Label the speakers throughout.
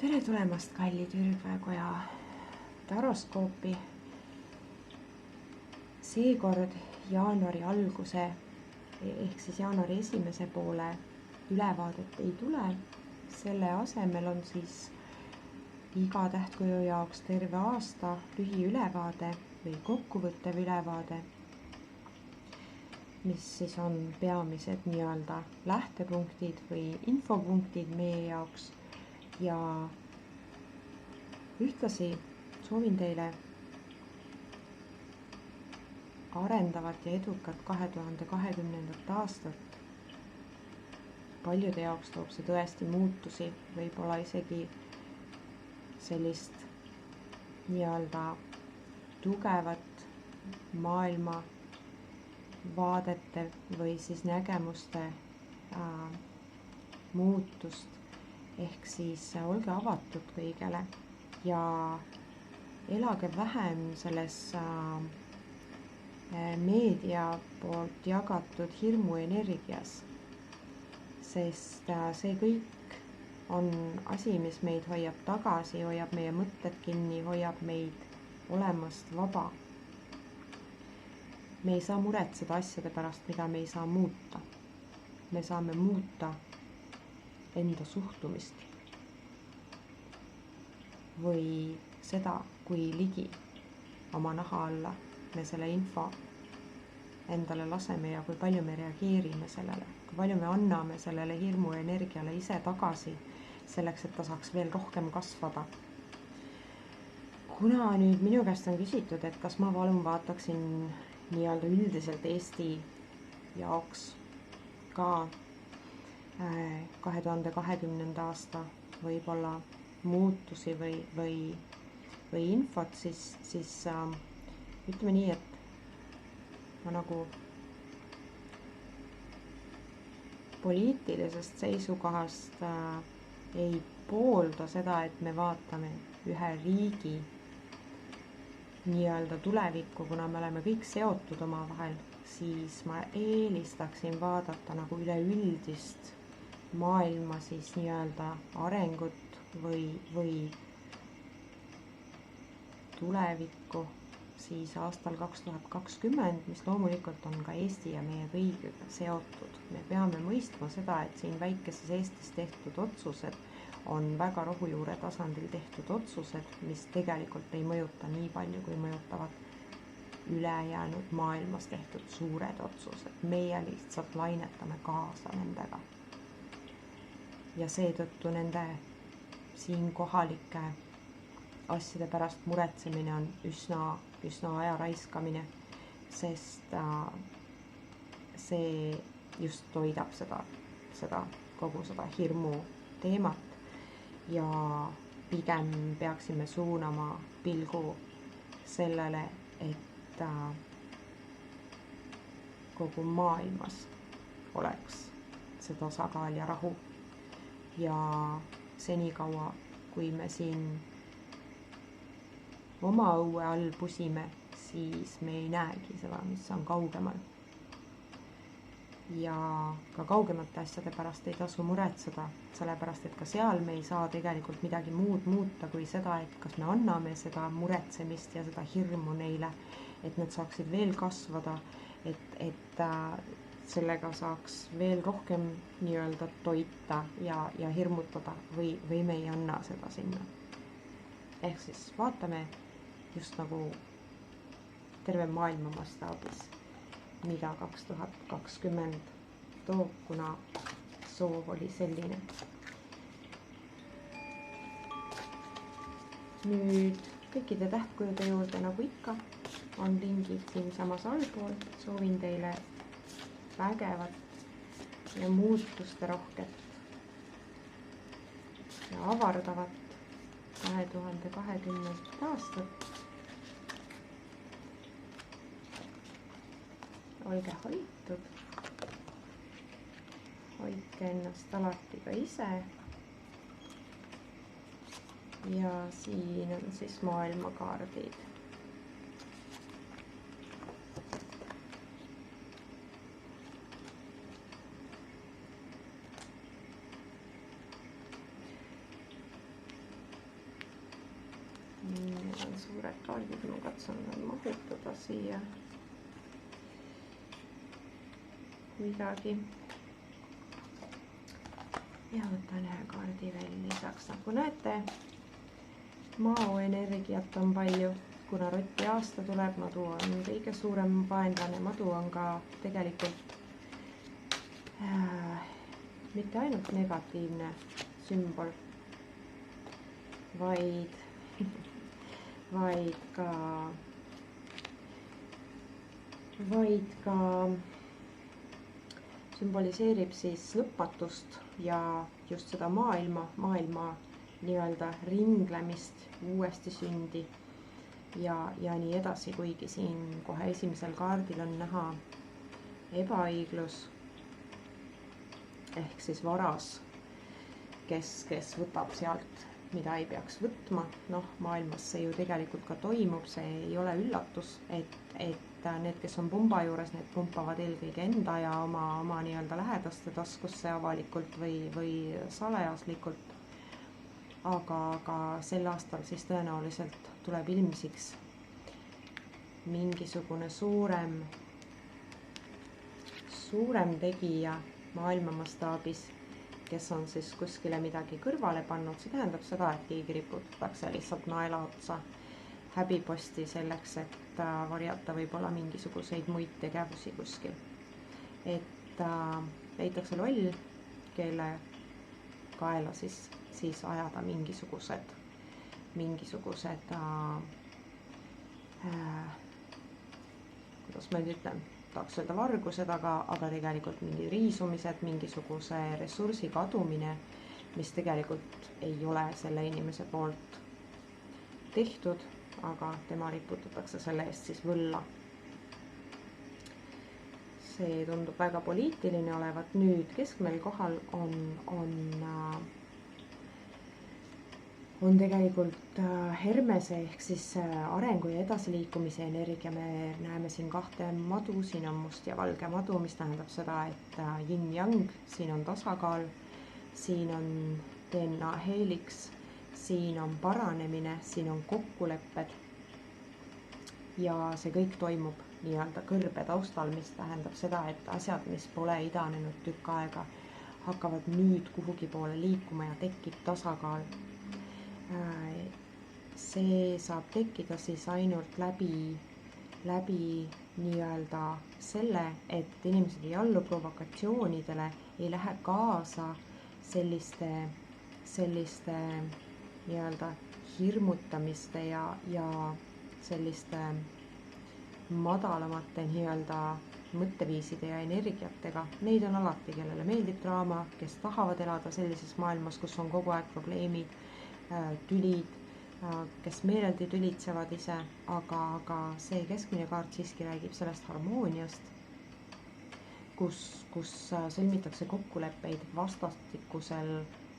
Speaker 1: Tere tulemast, kallid Ürgveekoja taroskoopi. Seekord jaanuari alguse ehk siis jaanuari esimese poole ülevaadet ei tule. Selle asemel on siis iga tähtkuju jaoks terve aasta lühiülevaade või kokkuvõttev ülevaade, mis siis on peamised nii-öelda lähtepunktid või infopunktid meie jaoks. Ja ühtlasi soovin teile arendavat ja edukat 2020. aastat. Paljude jaoks toob see tõesti muutusi, võib-olla isegi sellist nii-öelda tugevat maailma vaadete või siis nägemuste muutust. Ehk siis olge avatud kõigele ja elage vähem selles meedia poolt jagatud hirmuenergias, sest see kõik on asi, mis meid hoiab tagasi, hoiab meie mõtted kinni, hoiab meid olemast vaba. Me ei saa muretseda asjade pärast, mida me ei saa muuta. Me saame muuta enda suhtumist või seda, kui ligi oma naha alla me selle info endale laseme ja kui palju me reageerime sellele, kui palju me anname sellele hirmuenergiale ise tagasi, selleks, et ta saaks veel rohkem kasvada. Kuna nüüd minu käest on küsitud, et kas ma palun vaataksin nii-öelda üldiselt Eesti jaoks ka 2020. aasta võib-olla muutusi või infot, siis ütleme nii, et ma nagu poliitilisest seisukohast ei poolda seda, et me vaatame ühe riigi nii-öelda tulevikku, kuna me oleme kõik seotud omavahel, siis ma eelistaksin vaadata nagu üleüldist maailma siis nii-öelda arengut või tulevikku siis aastal 2020, mis loomulikult on ka Eesti ja meie kõigiga seotud. Me peame mõistma seda, et siin väikeses Eestis tehtud otsused on väga rohujuure tasandil tehtud otsused, mis tegelikult ei mõjuta nii palju, kui mõjutavad ülejäänud maailmas tehtud suured otsused. Meie lihtsalt lainetame kaasa nendega. Ja seetõttu nende siin kohalike asjade pärast muretsemine on üsna aja raiskamine, sest see just toidab kogu seda hirmu teemat ja pigem peaksime suunama pilgu sellele, et kogu maailmas oleks see tasakaal ja rahu. Ja senikaua, kui me siin oma õue all pusime, siis me ei näegi seda, mis on kaugemal. Ja ka kaugemate asjade pärast ei tasu muretseda, sellepärast et ka seal me ei saa tegelikult midagi muud muuta kui seda, et kas me anname seda muretsemist ja seda hirmu neile, et nad saaksid veel kasvada, et sellega saaks veel rohkem nii-öelda toita ja hirmutada või me ei anna seda sinna. Ehk siis vaatame just nagu terve maailma mastaabis, mida 2020 toob, kuna soov oli selline. Nüüd kõikide tähtkujude juurde, nagu ikka, on lingid siinsamas allpool. Soovin teile vägevat ja muutuste rohket ja avardavat 2020. aastat. Olge hoitud, hoidke ennast alati ka ise. Ja siin on siis maailmakaardid. need on suured kaardid, ma katsun nad mahutada siia kuidagi. Ja võtan ühe kaardi veel lisaks. Nagu näete, Mao energiat on palju, kuna Roti aasta tuleb, madu on kõige suurem vaenlane, madu on ka tegelikult mitte ainult negatiivne sümbol, vaid ka sümboliseerib siis lõpmatust ja just seda maailma nii-öelda ringlemist, uuesti sündi ja nii edasi, kuigi siin kohe esimesel kaardil on näha ebaõiglus ehk siis varas, kes võtab sealt, mida ei peaks võtma. Noh, maailmas see ju tegelikult ka toimub, see ei ole üllatus, et need, kes on pumba juures, need pumpavad eelkõige enda ja oma nii-öelda lähedaste taskusse avalikult või salajaslikult. Aga sel aastal siis tõenäoliselt tuleb ilmsiks mingisugune suurem tegija maailma mastaabis, kes on siis kuskile midagi kõrvale pannud. See tähendab seda, et keegi riputatakse lihtsalt naela otsa häbiposti selleks, et varjata võib-olla mingisuguseid muid tegevusi kuskil. Et leitakse loll, kelle kaela siis ajada mingisugused kuidas ma nüüd ütlen, tahaks öelda vargused, aga tegelikult mingi riisumised, mingisuguse ressursi kadumine, mis tegelikult ei ole selle inimese poolt tehtud, aga tema riputatakse selle eest siis võlla. See tundub väga poliitiline olevat. Nüüd keskmel kohal on tegelikult Hermese ehk siis arengu ja edasiliikumise energia. Me näeme siin kahte madu, siin on must ja valge madu, mis tähendab seda, et yin-yang, siin on tasakaal, siin on DNA helix, siin on paranemine, siin on kokkulepped ja see kõik toimub nii-öelda kõrbe taustal, mis tähendab seda, et asjad, mis pole idanenud tükk aega, hakkavad nüüd kuhugi poole liikuma ja tekib tasakaal. See saab tekkida siis ainult läbi nii-öelda selle, et inimesed ei allu provokatsioonidele, ei lähe kaasa selliste nii-öelda hirmutamiste ja selliste madalamate nii-öelda mõtteviiside ja energiatega. Neid on alati, kellele meeldib draama, kes tahavad elada sellises maailmas, kus on kogu aeg probleemid, tülid, kes meeleldi tülitsevad ise, aga see keskmine kaart siiski räägib sellest harmooniast, kus sõlmitakse kokkuleppeid vastastikusel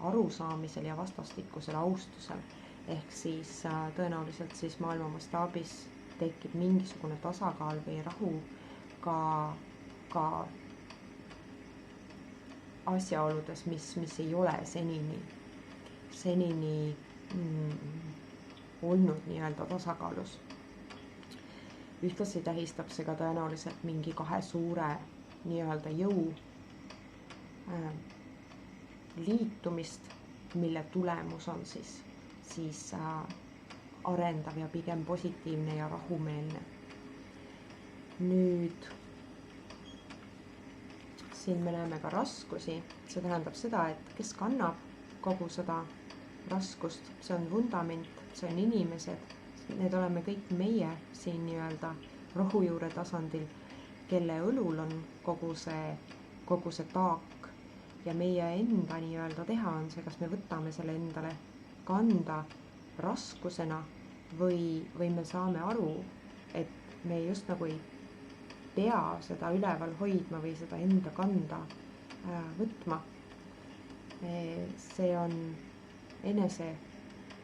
Speaker 1: arusaamisel ja vastastikusel austusel. Ehk siis tõenäoliselt siis maailma mastaabis tekib mingisugune tasakaal või rahu ka asjaoludes, mis ei ole senini olnud nii-öelda tasakaalus. Ühtlasi tähistab see ka tõenäoliselt mingi kahe suure nii-öelda jõu liitumist, mille tulemus on siis arendav ja pigem positiivne ja rahumeelne. Nüüd siin me näeme ka raskusi. See tähendab seda, et kes kannab kogu seda raskust, see on vundament, see on inimesed, need oleme kõik meie siin nii-öelda rohujuure tasandil, kelle õlul on kogu see taak ja meie enda nii-öelda teha on see, kas me võtame selle endale kanda raskusena või me saame aru, et me just nagu ei pea seda üleval hoidma või seda enda kanda võtma. See on enese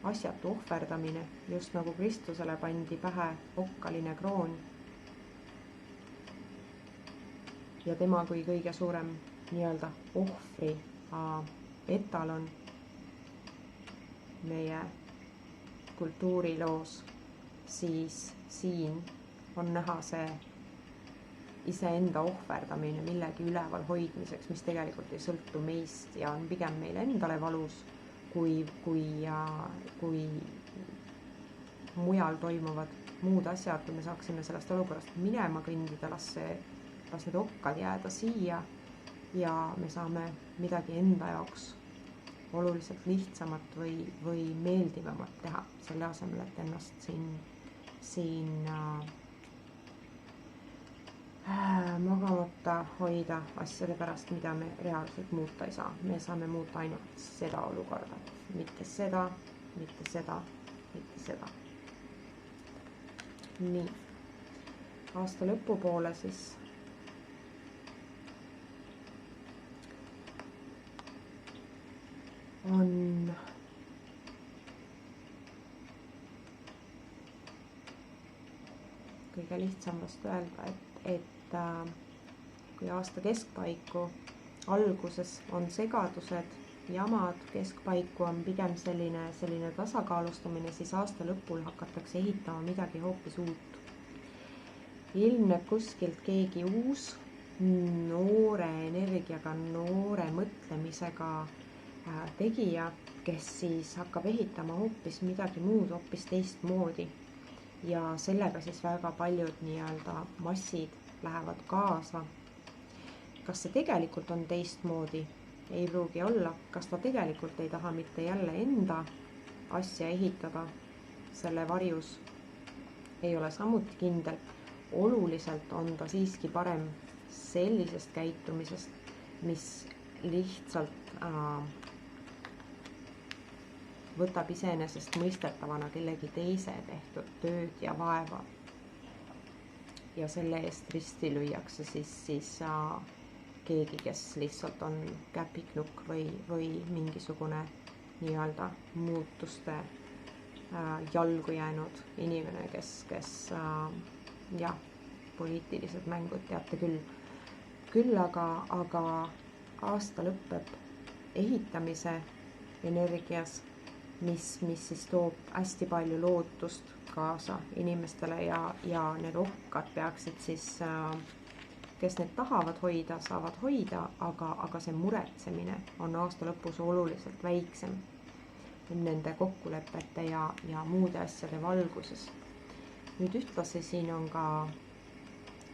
Speaker 1: asjatu ohverdamine, just nagu Kristusele pandi pähe okkaline kroon. Ja tema kui kõige suurem nii-öelda ohvri etalon meie kultuuriloos siis siin on näha see iseenda ohverdamine millegi üleval hoidmiseks, mis tegelikult ei sõltu meist ja on pigem meile endale valus, kui mujal toimuvad muud asjad, kui me saaksime sellest olukorrast minema kõndida, las need okkad jääda siia ja me saame midagi enda jaoks oluliselt lihtsamat või meeldivamat teha, selle asemel, et ennast siin magamata hoida asjade pärast, mida me reaalselt muuta ei saa. Me saame muuta ainult seda olukorda, mitte seda, mitte seda, mitte seda. Nii, aasta lõpupoole siis on kõige lihtsam vast öelda, et kui aasta keskpaiku alguses on segadused, jamad, keskpaiku on pigem selline tasakaalustamine, siis aasta lõpul hakatakse ehitama midagi hoopis uut. Ilmneb kuskilt keegi uus, noore energiaga, noore mõtlemisega tegija, kes siis hakkab ehitama hoopis midagi muud, hoopis teistmoodi. Ja sellega siis väga paljud nii-öelda massid lähevad kaasa. Kas see tegelikult on teistmoodi? Ei pruugi olla. Kas ta tegelikult ei taha mitte jälle enda asja ehitada selle varjus? Ei ole samuti kindel. Oluliselt on ta siiski parem sellisest käitumisest, mis lihtsalt võtab iseenesest mõistetavana kellegi teise tehtud tööd ja vaeva. Ja selle eest risti lüüakse siis keegi, kes lihtsalt on käpiknukk või mingisugune nii-öelda muutuste jalgu jäänud inimene, kes poliitilised mängud teate küll. Küll aga aasta lõpeb ehitamise energias, mis siis toob hästi palju lootust kaasa inimestele ja need okkad peaksid siis, kes need tahavad hoida, saavad hoida, aga see muretsemine on aasta lõpus oluliselt väiksem nende kokkulepete ja muude asjade valguses. Nüüd ühtlasi siin on ka,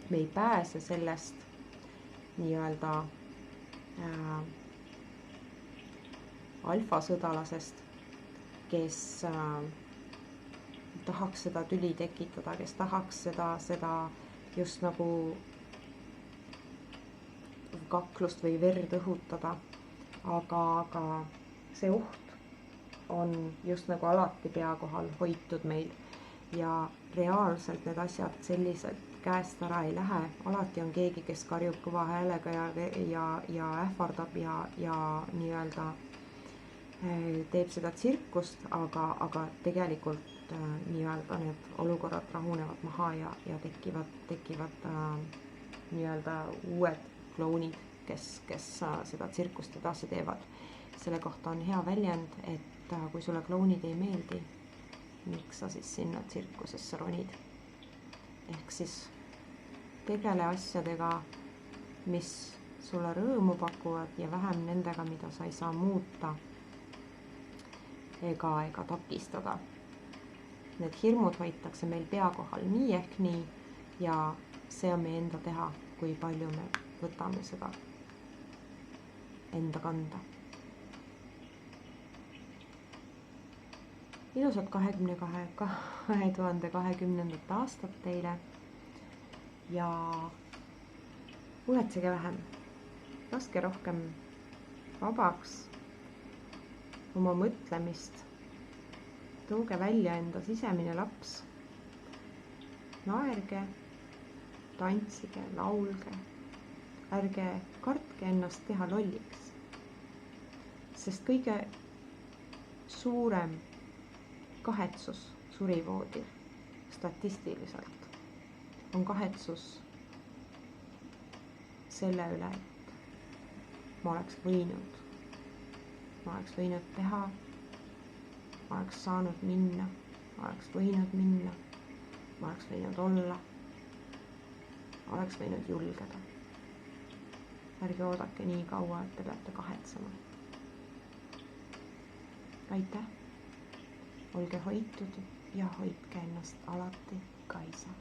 Speaker 1: me ei pääse sellest nii-öelda alfasõdalasest, kes tahaks seda tüli tekitada, kes tahaks seda just nagu kaklust või verd õhutada, aga see oht on just nagu alati pea kohal hoitud meil ja reaalselt need asjad selliselt käest ära ei lähe. Alati on keegi, kes karjub kõva häälega ja ähvardab ja nii-öelda teeb seda tsirkust, aga tegelikult nii-öelda need olukorrad rahunevad maha ja tekivad nii-öelda uued klounid, kes seda tsirkust edasi teevad. Selle kohta on hea väljend, et kui sulle klounid ei meeldi, miks sa siis sinna tsirkusesse ronid. Ehk siis tegele asjadega, mis sulle rõõmu pakuvad ja vähem nendega, mida sa ei saa muuta ega takistada. Need hirmud hoitakse meil pea kohal nii ehk nii ja see on meie enda teha, kui palju me võtame seda enda kanda. Ilusat 2020. aastat teile ja muretsege vähem, laske rohkem vabaks oma mõtlemist, tooge välja enda sisemine laps, naerge, tantsige, laulge, ärge kartke ennast teha lolliks, sest kõige suurem kahetsus surivoodil statistiliselt on kahetsus selle üle, et ma oleks võinud teha, ma oleks saanud minna, ma oleks võinud minna, ma oleks võinud olla, oleks võinud julgeda. Ärge oodake nii kaua, et te peate kahetsema. Aitäh, olge hoitud ja hoidke ennast alati ka ise.